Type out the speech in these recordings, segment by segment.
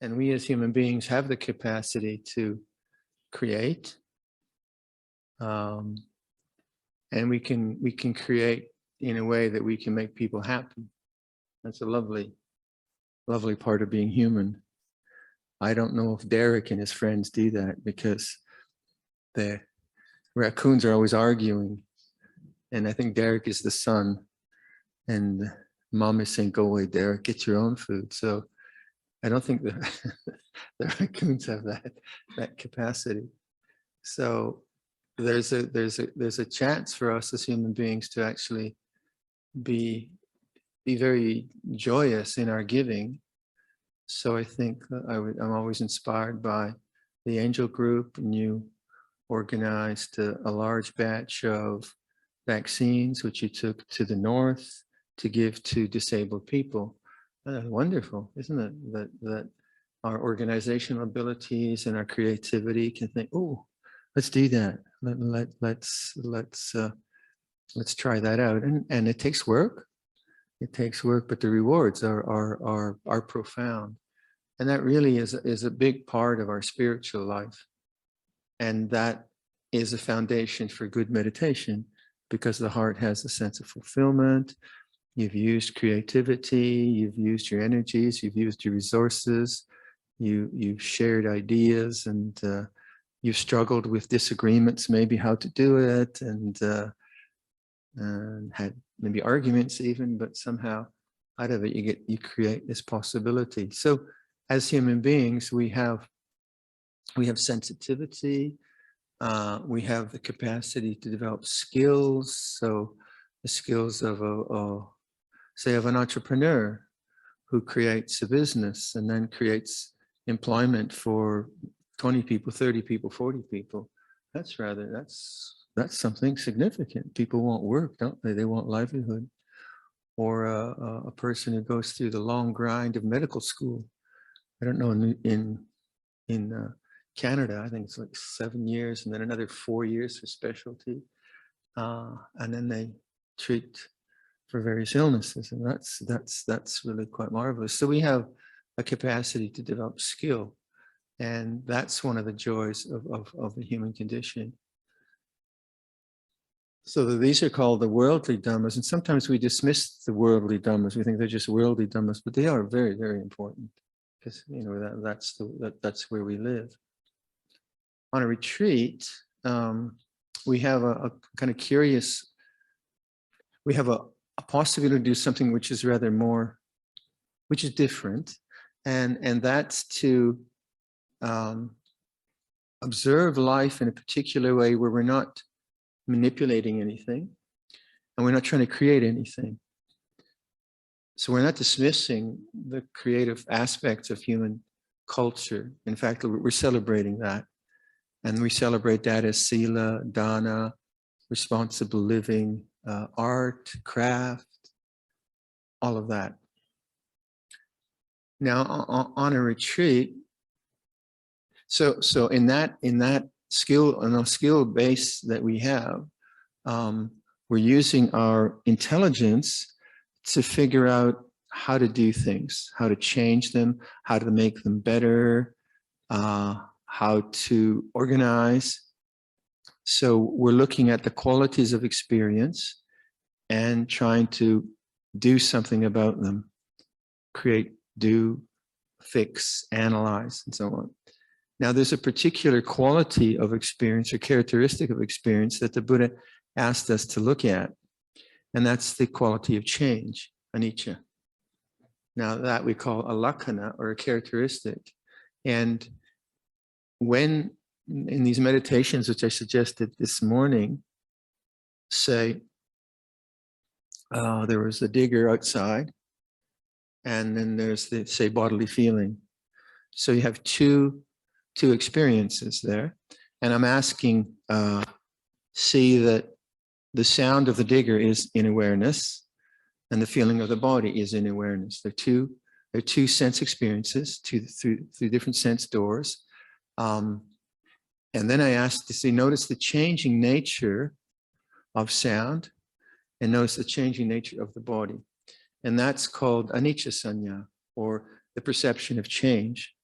And we as human beings have the capacity to create. And we can create in a way that we can make people happy. That's a lovely part of being human. I don't know if Derek and his friends do that, because the raccoons are always arguing. And I think Derek is the son. And mom is saying, go away, Derek, get your own food. So I don't think the raccoons have that capacity. So there's a chance for us as human beings to actually be very joyous in our giving. So I think I'm always inspired by the Angel Group, and you organized a large batch of vaccines, which you took to the north to give to disabled people. Wonderful, isn't it? That our organizational abilities and our creativity can think, oh, let's do that. Let's try that out. And it takes work. It takes work, but the rewards are profound. And that really is a big part of our spiritual life. And that is a foundation for good meditation, because the heart has a sense of fulfillment. You've used creativity, you've used your energies, you've used your resources, you've shared ideas, and you've struggled with disagreements, maybe how to do it, and had maybe arguments even, but somehow out of it you create this possibility. So as human beings, we have sensitivity, we have the capacity to develop skills. So the skills of say of an entrepreneur who creates a business and then creates employment for 20 people, 30 people, 40 people. That's something significant. People want work, don't they? They want livelihood. Or a person who goes through the long grind of medical school. I don't know, in Canada, I think it's like 7 years, and then another 4 years for specialty. And then they treat for various illnesses, and that's really quite marvelous. So we have a capacity to develop skill, and that's one of the joys of the human condition. So these are called the worldly dhammas, and sometimes we dismiss the worldly dhammas. We think they're just worldly dhammas, but they are very, very important, because that's where we live. On a retreat, we have a kind of curious. We have a possibility to do something which is rather more, which is different, and that's to observe life in a particular way where we're not manipulating anything, and we're not trying to create anything. So we're not dismissing the creative aspects of human culture. In fact, we're celebrating that. And we celebrate that as sila, dana, responsible living, art, craft, all of that. Now, on a retreat, so in that skill base that we have, we're using our intelligence to figure out how to do things, how to change them, how to make them better, how to organize. So we're looking at the qualities of experience and trying to do something about them, create, do, fix, analyze, and so on. Now, there's a particular quality of experience or characteristic of experience that the Buddha asked us to look at, and that's the quality of change, anicca. Now, that we call a lakkhana, or a characteristic. And when in these meditations, which I suggested this morning, say, there was a digger outside, and then there's the, say, bodily feeling. So you have two experiences there. And I'm asking, see that the sound of the digger is in awareness, and the feeling of the body is in awareness. They're two sense experiences, through different sense doors. And then I asked to see, notice the changing nature of sound, and notice the changing nature of the body. And that's called anicca sanya, or the perception of change.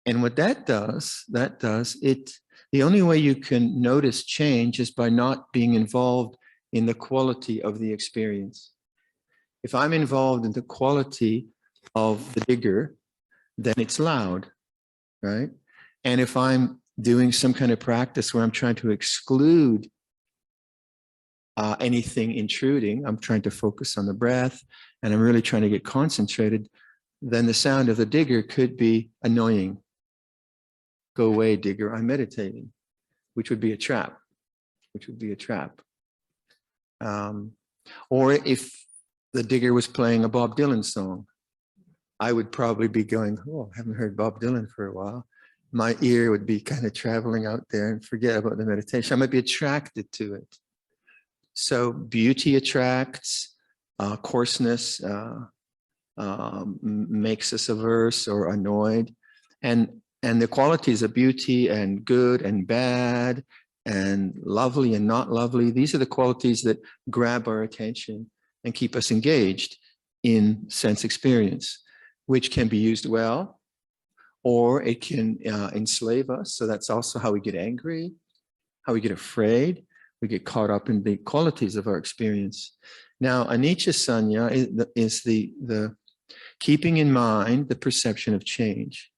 And what that does, the only way you can notice change is by not being involved in the quality of the experience. If I'm involved in the quality of the digger, then it's loud, right? And if I'm doing some kind of practice where I'm trying to exclude anything intruding, I'm trying to focus on the breath, and I'm really trying to get concentrated, then the sound of the digger could be annoying. Go away, digger, I'm meditating, which would be a trap, Or if the digger was playing a Bob Dylan song, I would probably be going, oh, I haven't heard Bob Dylan for a while. My ear would be kind of traveling out there and forget about the meditation. I might be attracted to it. So beauty attracts, coarseness makes us averse or annoyed. And the qualities of beauty and good and bad and lovely and not lovely, these are the qualities that grab our attention and keep us engaged in sense experience, which can be used well, or it can enslave us. So that's also how we get angry, how we get afraid. We get caught up in the qualities of our experience. Now, anicca sanya is the keeping in mind the perception of change.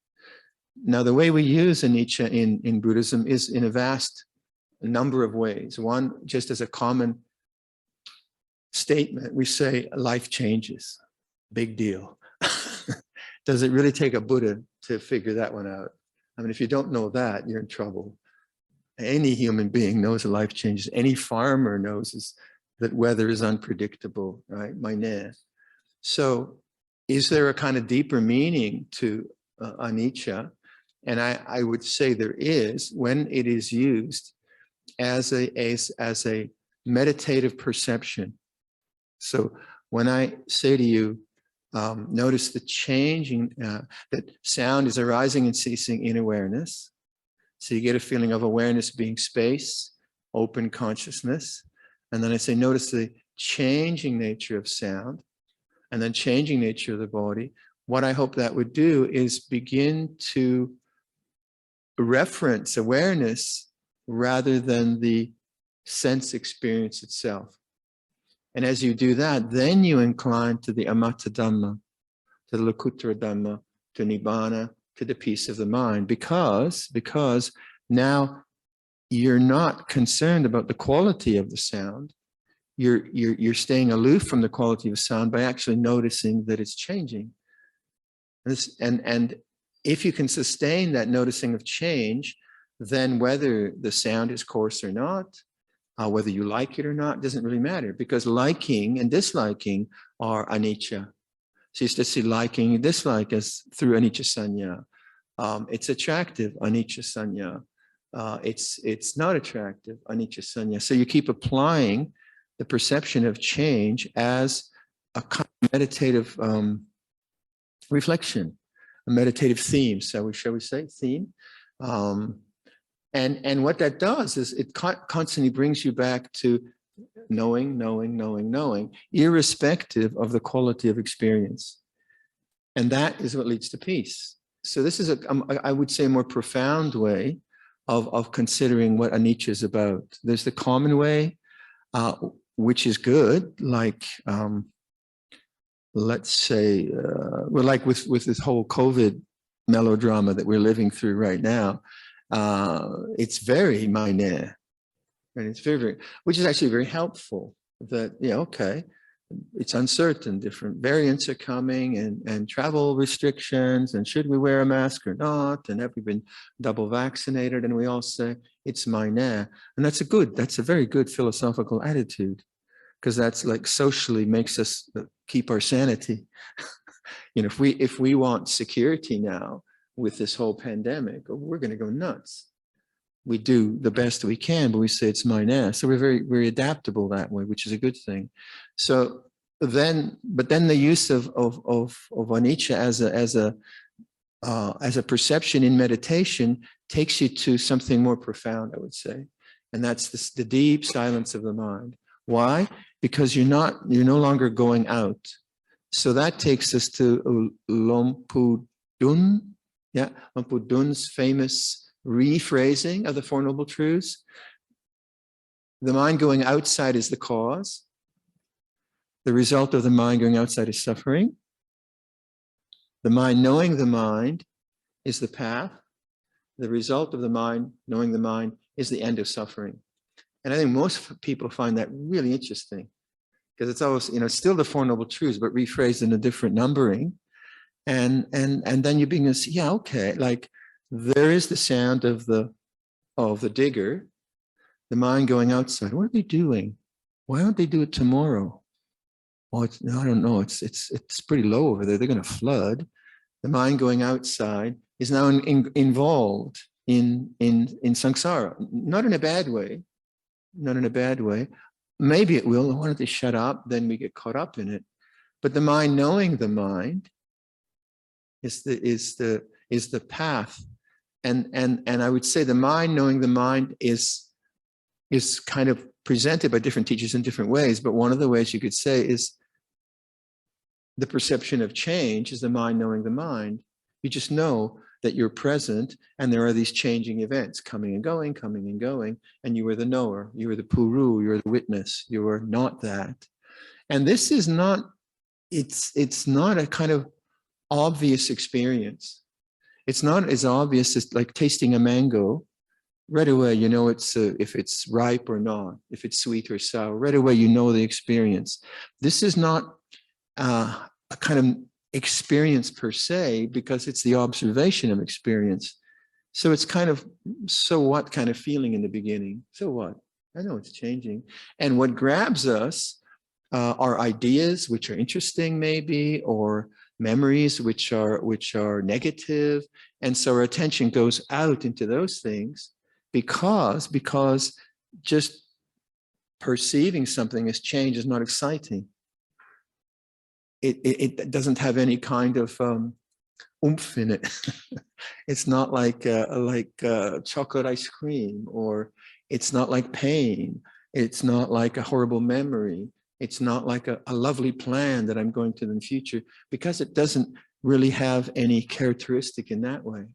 Now, the way we use anicca in Buddhism is in a vast number of ways. One, just as a common statement, we say life changes, big deal. Does it really take a Buddha to figure that one out? I mean, if you don't know that, you're in trouble. Any human being knows that life changes. Any farmer knows that weather is unpredictable, right? So is there a kind of deeper meaning to anicca? And I would say there is, when it is used as a meditative perception. So when I say to you, notice the changing, that sound is arising and ceasing in awareness. So you get a feeling of awareness being space, open consciousness. And then I say, notice the changing nature of sound and then changing nature of the body. What I hope that would do is begin to reference awareness rather than the sense experience itself. And as you do that, then you incline to the amata dhamma, to the lokuttara dhamma, to nibbana, to the peace of the mind, because now you're not concerned about the quality of the sound. You're staying aloof from the quality of sound by actually noticing that it's changing. And if you can sustain that noticing of change, then whether the sound is coarse or not, whether you like it or not, doesn't really matter, because liking and disliking are anicca. So you used to see liking and dislike as through anicca sanya. It's attractive, anicca sanya. It's not attractive, anicca sanya. So you keep applying the perception of change as a kind of meditative reflection, a meditative theme. So shall we say theme? And what that does is it constantly brings you back to knowing, irrespective of the quality of experience. And that is what leads to peace. So this is, I would say, a more profound way of considering what anicca is about. There's the common way, which is good, like, let's say, well, like with this whole COVID melodrama that we're living through right now, it's very minor, and it's very, which is actually very helpful. That, yeah, okay, it's uncertain, different variants are coming, and travel restrictions, and should we wear a mask or not, and have we been double vaccinated, and we all say it's minor, and that's a very good philosophical attitude, because that's like socially makes us keep our sanity. You know, if we want security now with this whole pandemic, we're going to go nuts. We do the best we can, but we say it's minor. So we're very adaptable that way, which is a good thing. So then the use of anicca as a perception in meditation takes you to something more profound, I would say, and that's the deep silence of the mind. Why? Because you're no longer going out. So that takes us to Luangpor Yeah, Luangpor Dun's famous rephrasing of the Four Noble Truths. The mind going outside is the cause. The result of the mind going outside is suffering. The mind knowing the mind is the path. The result of the mind knowing the mind is the end of suffering. And I think most people find that really interesting, because it's always, still the Four Noble Truths, but rephrased in a different numbering. And then you begin to see, yeah, okay, like there is the sound of the digger, the mind going outside. What are they doing? Why don't they do it tomorrow? Well, I don't know. It's pretty low over there. They're going to flood. The mind going outside is now involved in samsara, not in a bad way, not in a bad way. Maybe it will. Why don't they shut up? Then we get caught up in it. But the mind knowing the mind is the path, and I would say the mind knowing the mind is kind of presented by different teachers in different ways. But one of the ways you could say is the perception of change is the mind knowing the mind. You just know that you're present, and there are these changing events coming and going, and you are the knower, you are the puru, you're the witness, you are not that. And this is not, it's not a kind of obvious experience. It's not as obvious as like tasting a mango. Right away, you know if it's ripe or not, if it's sweet or sour. Right away, you know the experience. This is not a kind of experience per se, because it's the observation of experience. So it's kind of, so what kind of feeling in the beginning? So what? I know it's changing. And what grabs us are ideas which are interesting maybe, or memories which are negative. And so our attention goes out into those things because just perceiving something as change is not exciting. It doesn't have any kind of oomph in it. It's not like chocolate ice cream, or it's not like pain. It's not like a horrible memory. It's not like a lovely plan that I'm going to in the future, because it doesn't really have any characteristic in that way.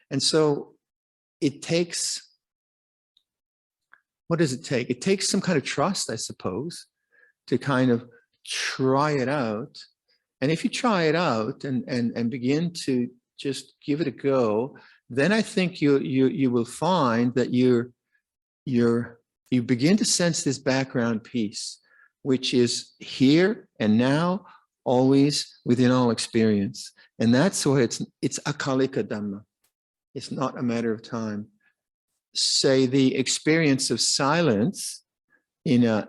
And so it takes, what does it take? It takes some kind of trust, I suppose, to kind of try it out. And if you try it out and begin to just give it a go, then I think you will find that you begin to sense this background piece, which is here and now, always within all experience. And that's why it's akalika dhamma. It's not a matter of time. Say the experience of silence in a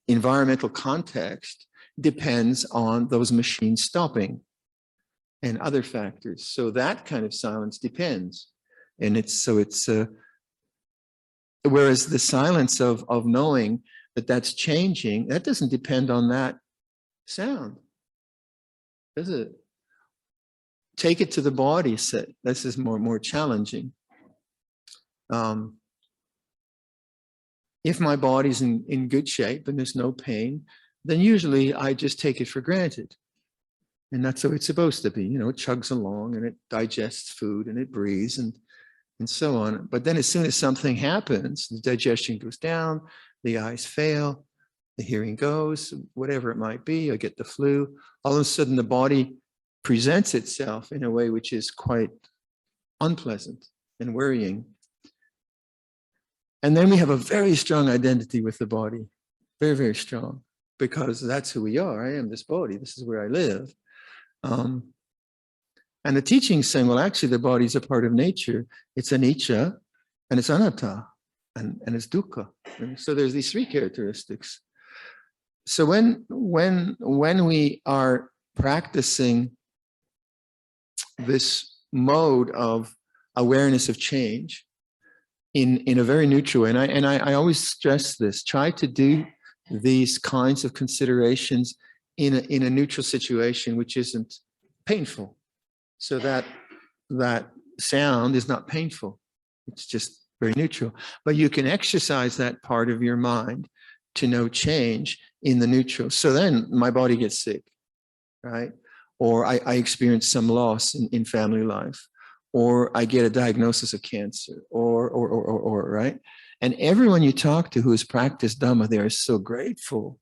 environmental context depends on those machines stopping and other factors. So that kind of silence depends. And whereas the silence of knowing that that's changing, that doesn't depend on that sound, does it? Take it to the body. This is more challenging. If my body's in good shape and there's no pain, then usually I just take it for granted. And that's how it's supposed to be. It chugs along and it digests food and it breathes and so on. But then as soon as something happens, the digestion goes down, the eyes fail, the hearing goes, whatever it might be, I get the flu. All of a sudden the body presents itself in a way which is quite unpleasant and worrying. And then we have a very strong identity with the body, very, very strong, because that's who we are. I am this body. This is where I live. And the teaching is saying, well, actually, the body is a part of nature. It's anicca, and it's anatta, and it's dukkha. And so there's these three characteristics. So when we are practicing this mode of awareness of change in a very neutral way, and I always stress this, try to do these kinds of considerations in a neutral situation which isn't painful, so that sound is not painful. It's just very neutral. But you can exercise that part of your mind to know change in the neutral. So then my body gets sick, right? or I experience some loss in family life, or I get a diagnosis of cancer, or right? And everyone you talk to who has practiced Dhamma, they are so grateful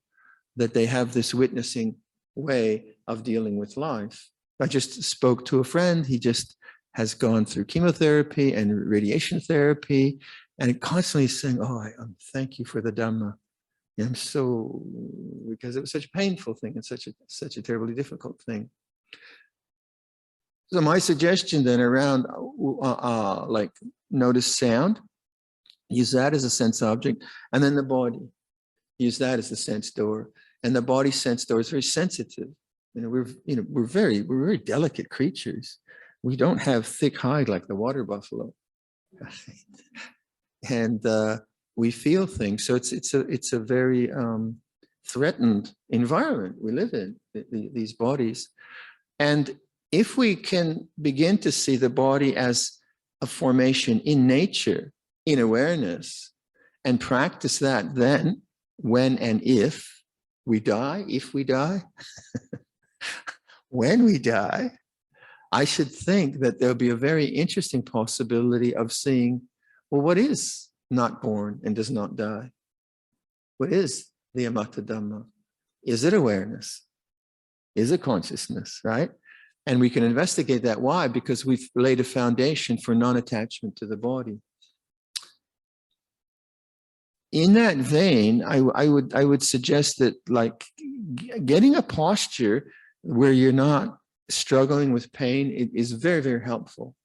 that they have this witnessing way of dealing with life. I just spoke to a friend. He just has gone through chemotherapy and radiation therapy, and constantly saying, "Oh, thank you for the Dhamma." And I'm so, because it was such a painful thing and such a terribly difficult thing. So my suggestion then around like notice sound, use that as a sense object, and then the body, use that as the sense door. And the body sense door is very sensitive. We're very delicate creatures. We don't have thick hide like the water buffalo, and we feel things. So it's a very threatened environment we live in, these bodies. And if we can begin to see the body as a formation in nature, in awareness, and practice that, then when and if we die, when we die, I should think that there'll be a very interesting possibility of seeing, well, what is not born and does not die? What is the Amata Dhamma? Is it awareness? Is it consciousness, right? And we can investigate that. Why? Because we've laid a foundation for non-attachment to the body. In that vein, I would suggest that, like, getting a posture where you're not struggling with pain is very, very helpful.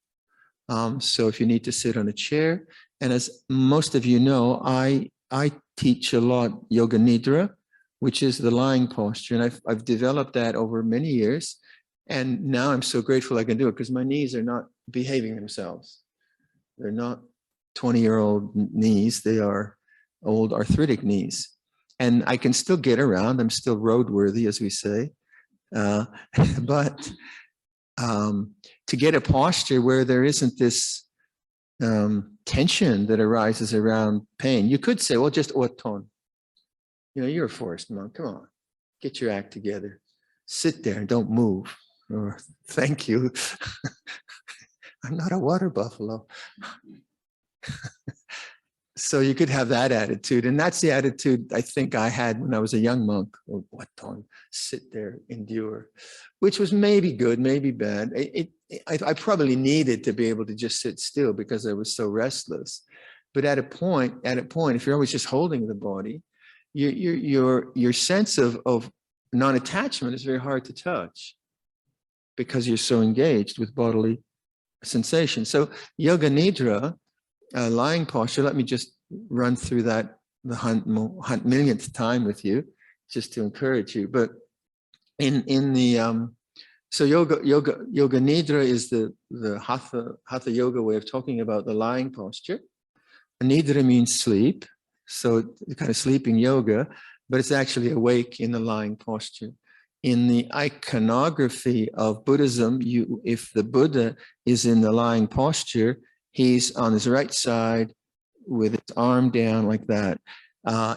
So if you need to sit on a chair, and as most of you know, I teach a lot Yoga Nidra, which is the lying posture, and I've developed that over many years. And now I'm so grateful I can do it because my knees are not behaving themselves. They're not 20-year-old knees. They are old arthritic knees. And I can still get around. I'm still roadworthy, as we say. But to get a posture where there isn't this tension that arises around pain, you could say, well, just oton. You're a forest monk. Come on, get your act together. Sit there and don't move. Or thank you. I'm not a water buffalo. So you could have that attitude. And that's the attitude I think I had when I was a young monk. Oh, what on? Sit there, endure, which was maybe good, maybe bad. I probably needed to be able to just sit still because I was so restless. But at a point, if you're always just holding the body, your sense of non-attachment is very hard to touch because you're so engaged with bodily sensation. So Yoga Nidra, lying posture, let me just run through that the millionth time with you, just to encourage you. But so yoga Nidra is the hatha yoga way of talking about the lying posture. Nidra means sleep, so kind of sleeping yoga, but it's actually awake in the lying posture. In the iconography of Buddhism, if the Buddha is in the lying posture, he's on his right side with his arm down like that.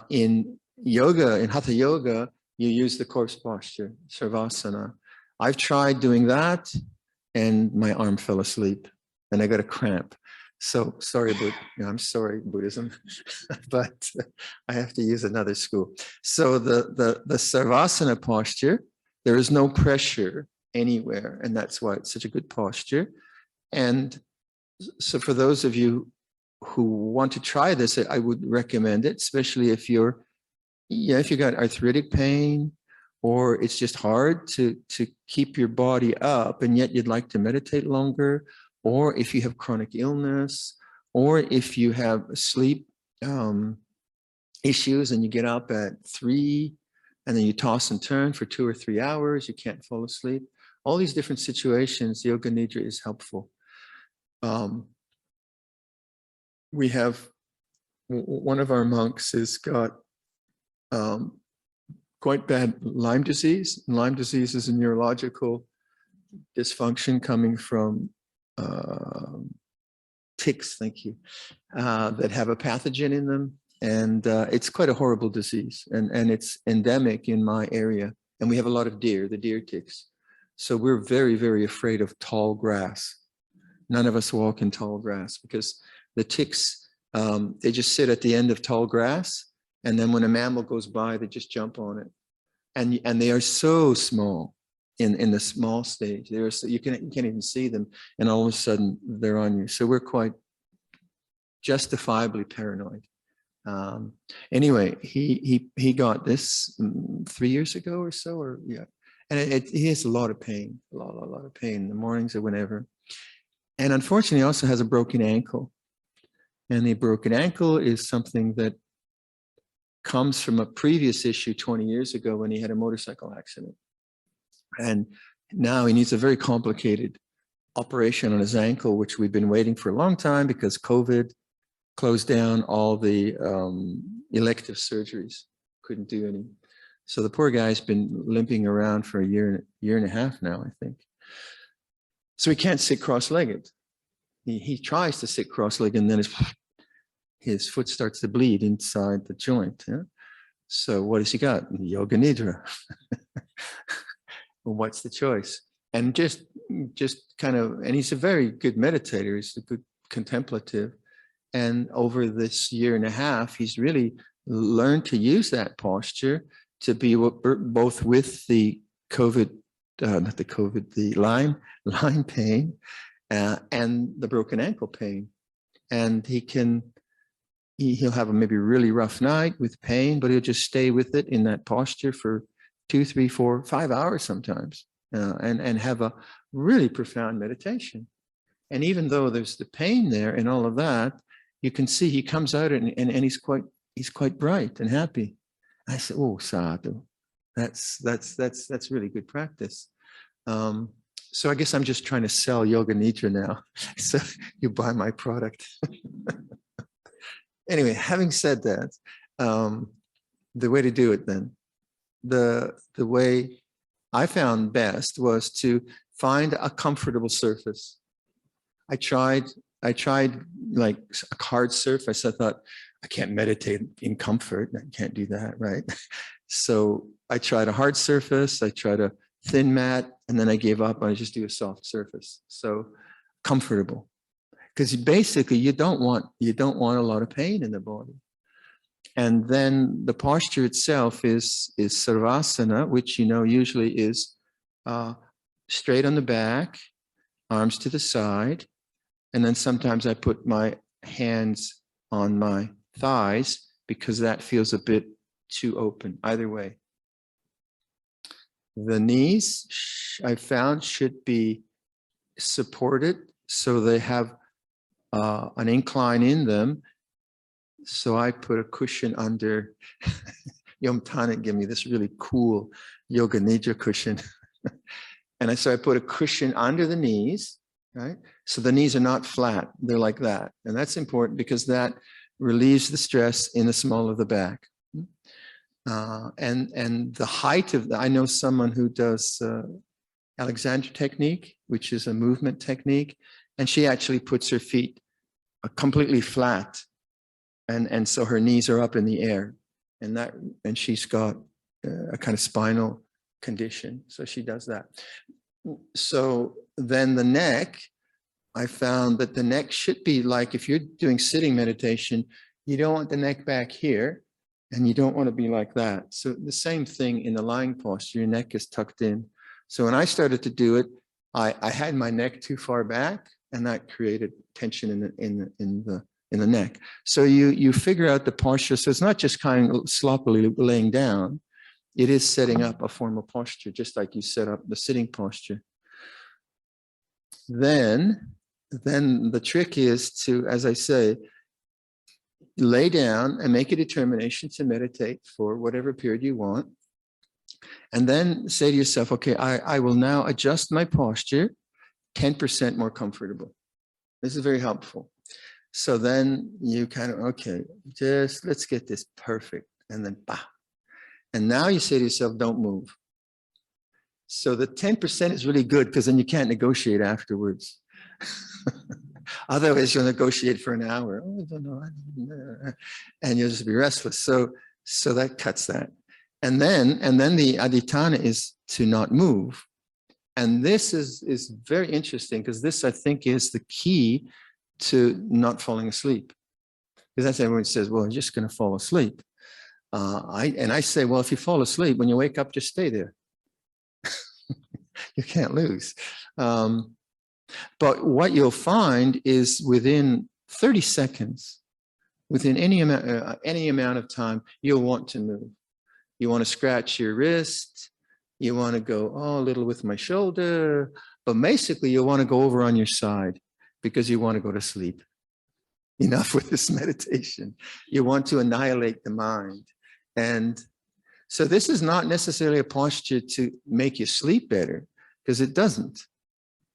In yoga, in hatha yoga, you use the corpse posture, Sarvasana. I've tried doing that and my arm fell asleep and I got a cramp. So sorry, I'm sorry, Buddhism, but I have to use another school. So the Sarvasana posture, there is no pressure anywhere, and that's why it's such a good posture. And so for those of you who want to try this, I would recommend it, especially if you got arthritic pain, or it's just hard to keep your body up and yet you'd like to meditate longer, or if you have chronic illness, or if you have sleep issues and you get up at 3 and then you toss and turn for 2 or 3 hours, you can't fall asleep. All these different situations, Yoga Nidra is helpful. We have one of our monks has got quite bad Lyme disease. And Lyme disease is a neurological dysfunction coming from ticks, thank you, that have a pathogen in them. And it's quite a horrible disease. And it's endemic in my area. And we have a lot of deer, the deer ticks. So we're very, very afraid of tall grass. None of us walk in tall grass because the ticks, they just sit at the end of tall grass. And then when a mammal goes by, they just jump on it. And they are so small in the small stage. They're so, you can't even see them. And all of a sudden they're on you. So we're quite justifiably paranoid. Anyway, he got this 3 years ago or so, or yeah. And he has a lot of pain, a lot of pain in the mornings or whenever. And unfortunately, he also has a broken ankle. And the broken ankle is something that comes from a previous issue 20 years ago when he had a motorcycle accident. And now he needs a very complicated operation on his ankle, which we've been waiting for a long time because COVID closed down all the elective surgeries. Couldn't do any. So the poor guy's been limping around for a year and a half now, I think. So he can't sit cross-legged. He tries to sit cross-legged and then his foot starts to bleed inside the joint. Yeah? So what has he got? Yoga Nidra. Well, what's the choice? And just kind of, and he's a very good meditator. He's a good contemplative. And over this year and a half, he's really learned to use that posture to be both with the COVID, not the COVID, the Lyme pain and the broken ankle pain. And he'll have a maybe really rough night with pain, but he'll just stay with it in that posture for 2, 3, 4, 5 hours sometimes, and have a really profound meditation. And even though there's the pain there and all of that, you can see he comes out and he's quite bright and happy. I said, oh, sadhu, that's really good practice. So I guess I'm just trying to sell Yoga Nidra now. So you buy my product. Anyway, having said that, the way to do it then, the way I found best was to find a comfortable surface. I tried like a hard surface. I thought, I can't meditate in comfort. I can't do that, right? So I tried a hard surface. I tried a thin mat, and then I gave up. I just do a soft surface. So comfortable, because basically you don't want a lot of pain in the body. And then the posture itself is Sarvasana, which usually is straight on the back, arms to the side. And then sometimes I put my hands on my thighs because that feels a bit too open. Either way. The knees, I found, should be supported so they have an incline in them. So I put a cushion under. Yom Tanic gave me this really cool Yoga Nidra cushion. And so I put a cushion under the knees. Right? So the knees are not flat, they're like that. And that's important because that relieves the stress in the small of the back. And the height of I know someone who does Alexander technique, which is a movement technique, and she actually puts her feet completely flat. And so her knees are up in the air. And she's got a kind of spinal condition. So she does that. So then the neck, I found that the neck should be like, if you're doing sitting meditation, you don't want the neck back here and you don't want to be like that. So the same thing in the lying posture, your neck is tucked in. So when I started to do it, I had my neck too far back and that created tension in the neck. So you figure out the posture. So it's not just kind of sloppily laying down. It is setting up a formal posture, just like you set up the sitting posture. Then the trick is to, as I say, lay down and make a determination to meditate for whatever period you want. And then say to yourself, okay, I will now adjust my posture 10% more comfortable. This is very helpful. So then you kind of, okay, just let's get this perfect. And then, bah. And now you say to yourself, don't move. So the 10% is really good because then you can't negotiate afterwards. Otherwise, you'll negotiate for an hour. Oh, I don't know. And you'll just be restless. So that cuts that. And then the adhitthana is to not move. And this is very interesting, because this, I think, is the key to not falling asleep. Because that's everyone says, well, you're just going to fall asleep. I say, well, if you fall asleep, when you wake up, just stay there. You can't lose. But what you'll find is within 30 seconds, within any amount of time, you'll want to move. You want to scratch your wrist. You want to go, oh, a little with my shoulder. But basically, you'll want to go over on your side because you want to go to sleep. Enough with this meditation. You want to annihilate the mind. And so this is not necessarily a posture to make you sleep better, because it doesn't.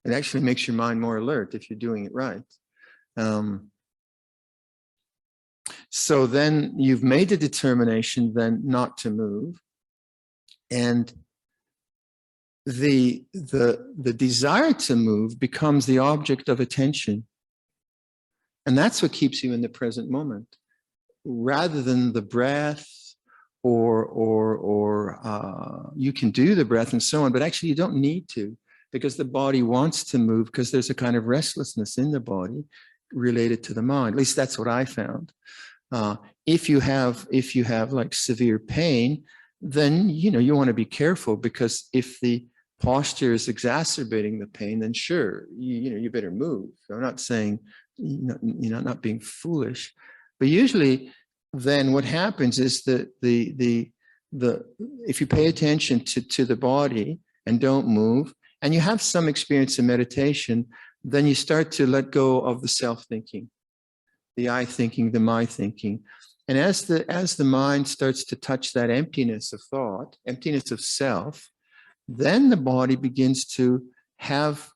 It actually makes your mind more alert if you're doing it right. So then you've made the determination then not to move. And the desire to move becomes the object of attention. And that's what keeps you in the present moment, rather than the breath, or you can do the breath and so on, but actually you don't need to, because the body wants to move, because there's a kind of restlessness in the body related to the mind. At least that's what I found. If you have like severe pain, then you want to be careful, because if the posture is exacerbating the pain, then sure, you better move. I'm not saying not being foolish, but usually then what happens is that if you pay attention to the body and don't move, and you have some experience in meditation, then you start to let go of the self-thinking, the I thinking, the my thinking. And as the mind starts to touch that emptiness of thought, emptiness of self, then the body begins to have,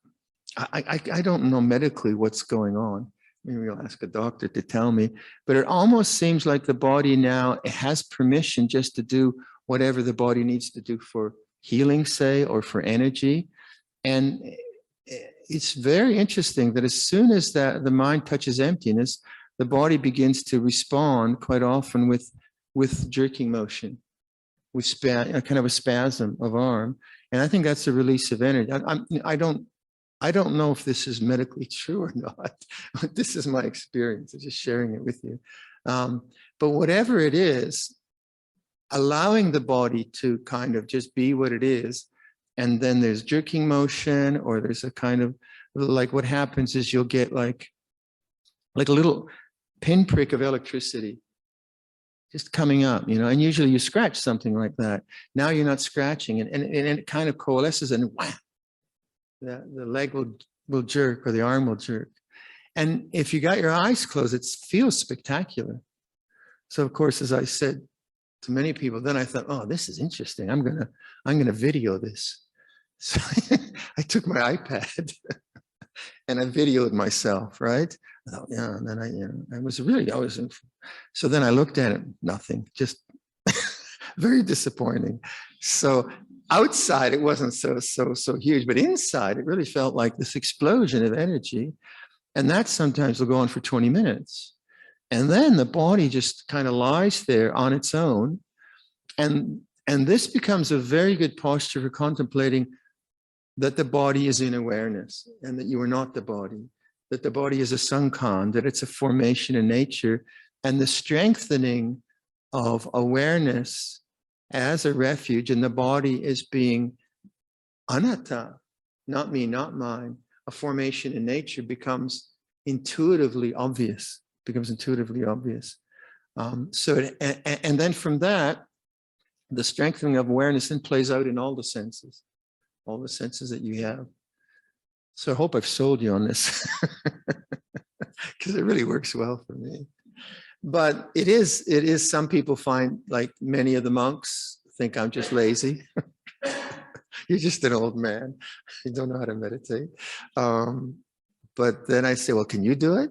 I don't know medically what's going on. Maybe I'll ask a doctor to tell me, but it almost seems like the body now has permission just to do whatever the body needs to do for healing, say, or for energy. And it's very interesting that as soon as the mind touches emptiness, the body begins to respond quite often with jerking motion, with kind of a spasm of arm. And I think that's a release of energy. I don't know if this is medically true or not, but this is my experience. I'm just sharing it with you. But whatever it is, allowing the body to kind of just be what it is, and then there's jerking motion, or there's a kind of, like, what happens is you'll get like a little pinprick of electricity just coming up, and usually you scratch something like that. Now you're not scratching, and it kind of coalesces, and wham, the leg will jerk, or the arm will jerk. And if you got your eyes closed, it feels spectacular. So of course, as I said to many people, then I thought, oh, this is interesting. I'm gonna video this. So I took my iPad and I videoed myself, right? I thought, yeah, and then I was so then I looked at it, nothing, just very disappointing. So outside, it wasn't so huge, but inside, it really felt like this explosion of energy. And that sometimes will go on for 20 minutes. And then the body just kind of lies there on its own. And this becomes a very good posture for contemplating that the body is in awareness, and that you are not the body, that the body is a sankhan, that it's a formation in nature, and the strengthening of awareness as a refuge, and the body is being anatta, not me, not mine, a formation in nature, becomes intuitively obvious, and then from that, the strengthening of awareness then plays out in all the senses that you have. So I hope I've sold you on this, because it really works well for me. But it is, some people find, like many of the monks think I'm just lazy. You're just an old man. You don't know how to meditate. But then I say, well, can you do it?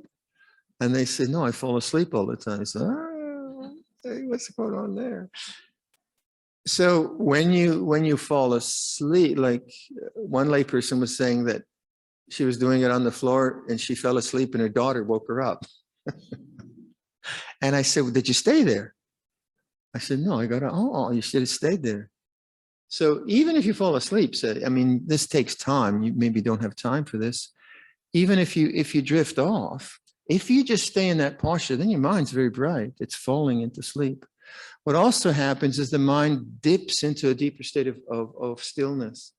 And they say, no, I fall asleep all the time. So, hey, what's going on there? So when you fall asleep, like one layperson was saying that she was doing it on the floor and she fell asleep and her daughter woke her up. And I said, well, did you stay there? I said, no, I got to, oh, you should have stayed there. So even if you fall asleep, say, I mean, this takes time. You maybe don't have time for this. Even if you drift off, if you just stay in that posture, then your mind's very bright. It's falling into sleep. What also happens is the mind dips into a deeper state of stillness.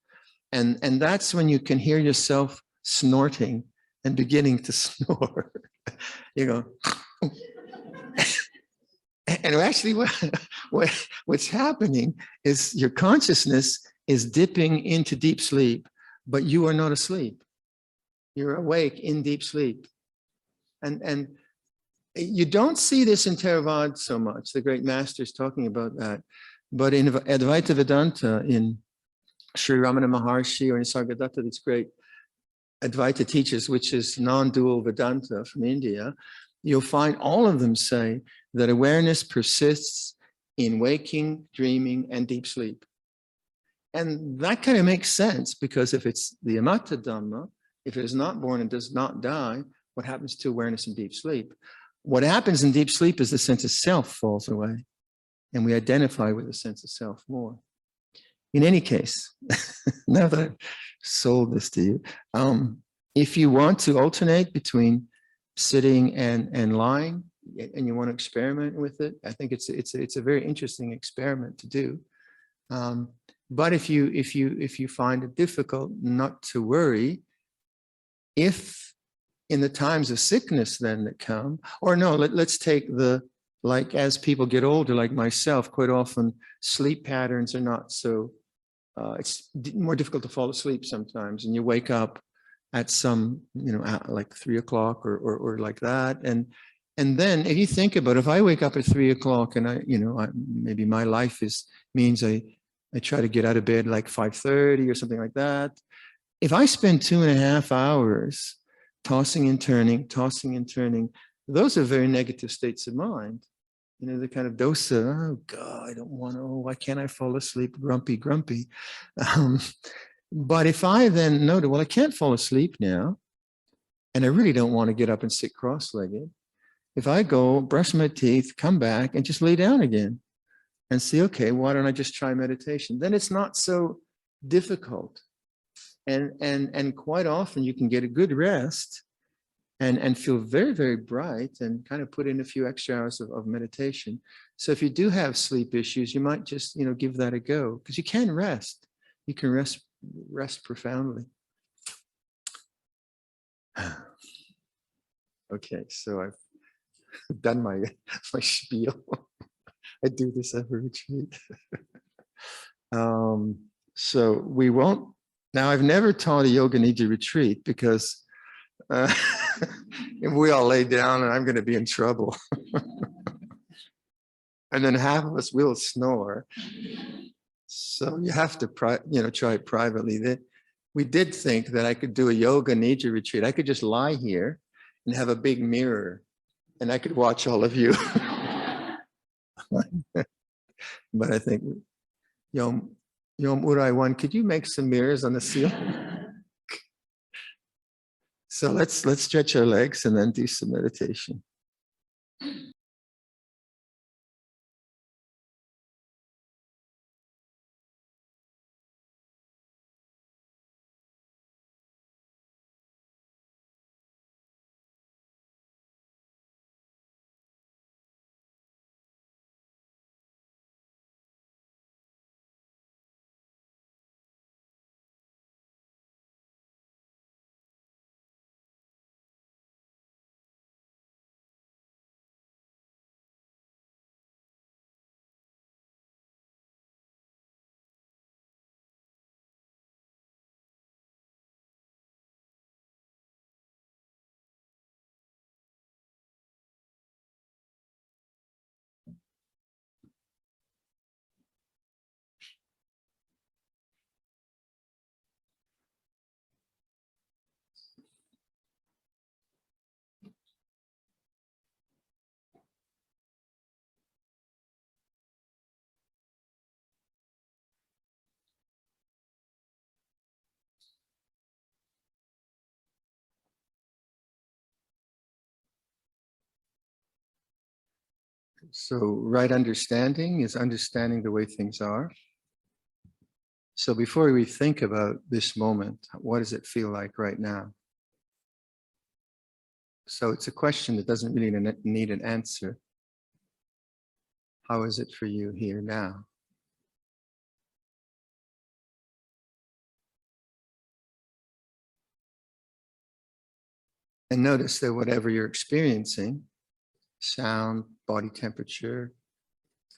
And that's when you can hear yourself snorting and beginning to snore. You go, and actually what's happening is your consciousness is dipping into deep sleep, but you are not asleep. You're awake in deep sleep. And you don't see this in Theravada so much. The great masters talking about that. But in Advaita Vedanta, in Sri Ramana Maharshi or in Sargadatta, these great Advaita teachers, which is non-dual Vedanta from India, you'll find all of them say that awareness persists in waking, dreaming, and deep sleep. And that kind of makes sense, because if it's the Amata Dhamma, if it is not born and does not die, what happens to awareness in deep sleep? What happens in deep sleep is the sense of self falls away, and we identify with the sense of self more. In any case, now that I've sold this to you, if you want to alternate between sitting and lying, and you want to experiment with it, I think it's a very interesting experiment to do. But if you find it difficult, not to worry. If in the times of sickness then that come, or no, let's take like as people get older, like myself, quite often sleep patterns are not so, it's more difficult to fall asleep sometimes, and you wake up at some, at like 3 o'clock or like that. And then if you think about it, if I wake up at 3 o'clock and maybe my life means I try to get out of bed like 5:30 or something like that. If I spend 2.5 hours tossing and turning, those are very negative states of mind. The kind of dosa, oh God, I don't want to, why can't I fall asleep? Grumpy. But if I then note, well, I can't fall asleep now, and I really don't want to get up and sit cross-legged. If I go brush my teeth, come back and just lay down again and see, okay, why don't I just try meditation? Then it's not so difficult. And quite often you can get a good rest and feel very, very bright, and kind of put in a few extra hours of meditation. So if you do have sleep issues, you might just, give that a go, because you can rest. You can rest profoundly. Okay, so I've done my spiel. I do this every retreat. So we won't. Now, I've never taught a Yoga Nidra retreat, because if we all lay down, and I'm going to be in trouble. And then half of us will snore. So you have to try it privately. We did think that I could do a Yoga Nidra retreat. I could just lie here and have a big mirror, and I could watch all of you. But I think, Yom Urai One, could you make some mirrors on the ceiling? So let's stretch our legs and then do some meditation. So right understanding is understanding the way things are. So before we think about this moment, what does it feel like right now? So it's a question that doesn't really need an answer. How is it for you here now? And notice that whatever you're experiencing, sound, body temperature,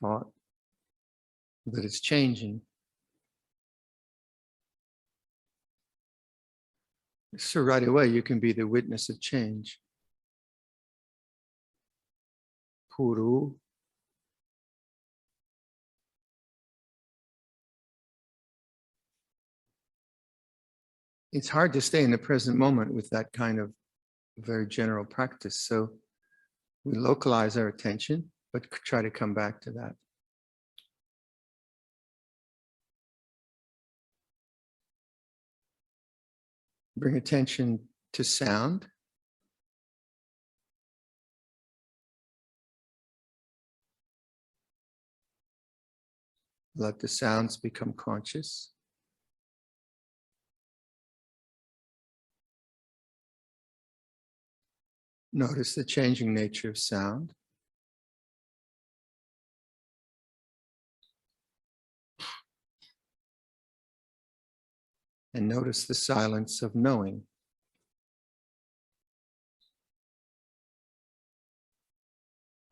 thought, that it's changing. So right away, you can be the witness of change. Puru. It's hard to stay in the present moment with that kind of very general practice. So we localize our attention, but try to come back to that. Bring attention to sound. Let the sounds become conscious. Notice the changing nature of sound. And notice the silence of knowing.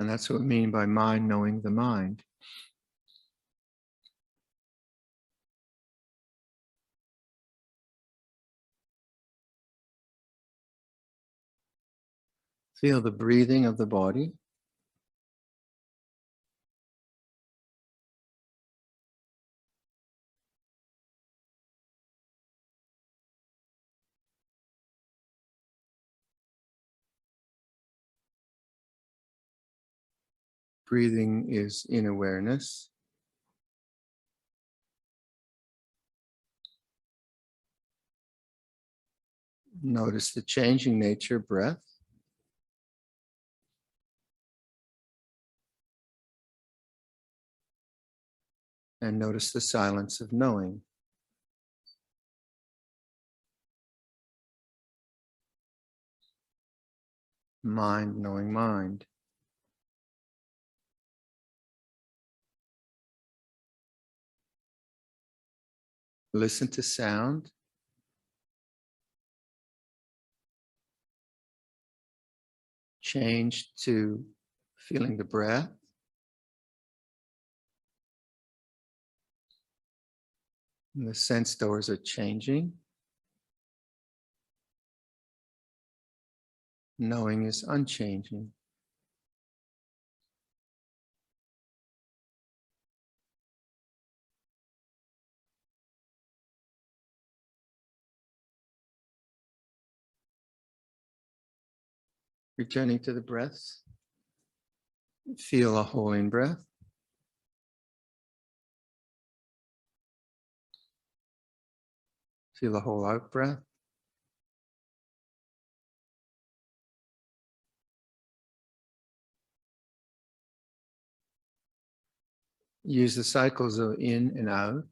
And that's what we mean by mind knowing the mind. Feel the breathing of the body. Breathing is in awareness. Notice the changing nature of breath. And notice the silence of knowing. Mind knowing mind. Listen to sound. Change to feeling the breath. And the sense doors are changing. Knowing is unchanging. Returning to the breath. Feel a whole in breath. Feel a whole out breath. Use the cycles of in and out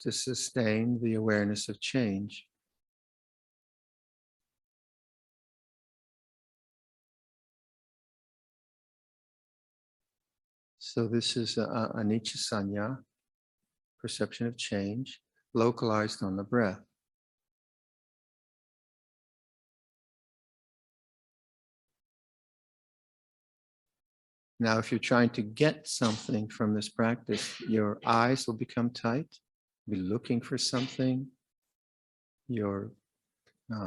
to sustain the awareness of change. So this is anicca sanya, perception of change, localized on the breath. Now, if you're trying to get something from this practice, your eyes will become tight, be looking for something. Your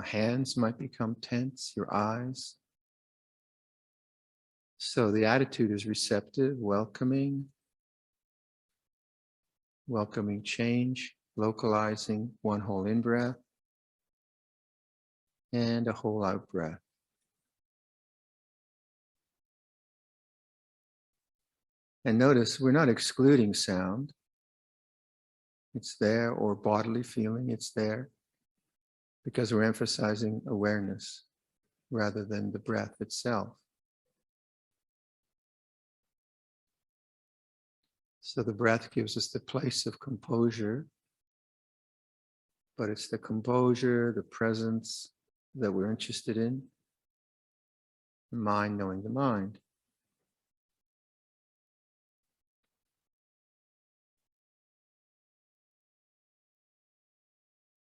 hands might become tense, your eyes. So the attitude is receptive, welcoming change, localizing one whole in breath and a whole out breath. And notice we're not excluding sound. It's there, or bodily feeling, it's there, because we're emphasizing awareness rather than the breath itself. So the breath gives us the place of composure, but it's the composure, the presence that we're interested in, the mind knowing the mind.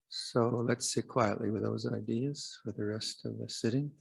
So let's sit quietly with those ideas for the rest of the sitting.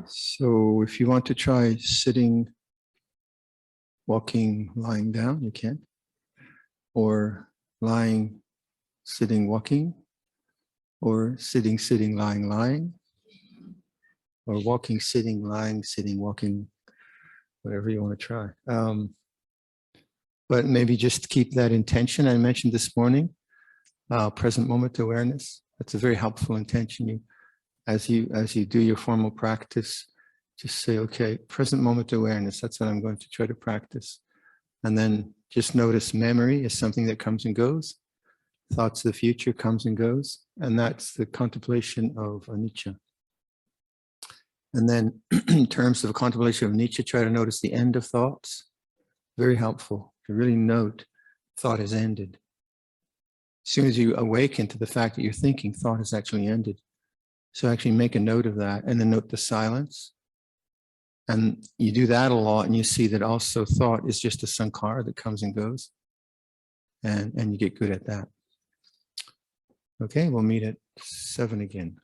So if you want to try sitting, walking, lying down, you can. Or lying, sitting, walking. Or sitting, sitting, lying, lying. Or walking, sitting, lying, sitting, walking, whatever you want to try. But maybe just keep that intention I mentioned this morning, present moment awareness. That's a very helpful intention. As you do your formal practice, just say, okay, present moment awareness, that's what I'm going to try to practice. And then just notice memory is something that comes and goes. Thoughts of the future comes and goes. And that's the contemplation of anicca. And then in terms of contemplation of anicca, try to notice the end of thoughts. Very helpful to really note thought has ended. As soon as you awaken to the fact that you're thinking, thought has actually ended. So actually make a note of that and then note the silence. And you do that a lot and you see that also thought is just a sankhara that comes and goes. And you get good at that. Okay, we'll meet at 7 again.